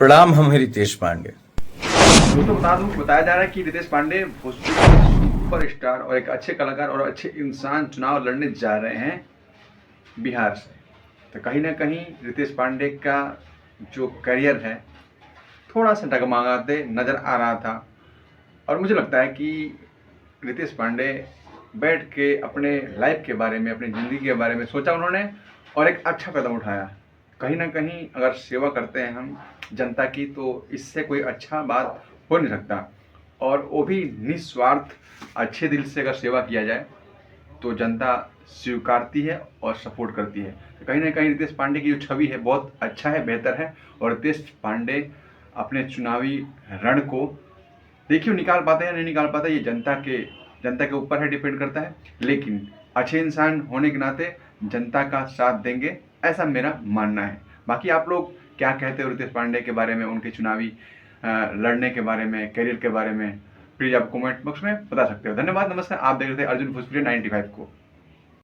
प्रणाम, हम हैं रितेश पांडे। दोस्तों बताया जा रहा है कि रितेश पांडे भोजपुरी के सुपरस्टार और एक अच्छे कलाकार और अच्छे इंसान चुनाव लड़ने जा रहे हैं बिहार से। तो कहीं ना कहीं रितेश पांडे का जो करियर है थोड़ा सा डगमगाते नज़र आ रहा था, और मुझे लगता है कि रितेश पांडे बैठ के अपने लाइफ के बारे में, अपनी ज़िंदगी के बारे में सोचा उन्होंने और एक अच्छा कदम उठाया। कहीं ना कहीं अगर सेवा करते हैं हम जनता की, तो इससे कोई अच्छा बात हो नहीं सकता, और वो भी निस्वार्थ अच्छे दिल से अगर सेवा किया जाए तो जनता स्वीकारती है और सपोर्ट करती है। तो कहीं ना कहीं रितेश पांडे की जो छवि है बहुत अच्छा है, बेहतर है, और रितेश पांडे अपने चुनावी रण को देखिए निकाल पाते हैं नहीं निकाल पाते, ये जनता के ऊपर है, डिपेंड करता है। लेकिन अच्छे इंसान होने के नाते जनता का साथ देंगे, ऐसा मेरा मानना है। बाकी आप लोग क्या कहते हो रितेश पांडे के बारे में, उनके चुनावी लड़ने के बारे में, करियर के बारे में? प्लीज़ आप कमेंट बॉक्स में बता सकते हो। धन्यवाद, नमस्कार। आप देख रहे थे अर्जुन भोजपुरी 95 को।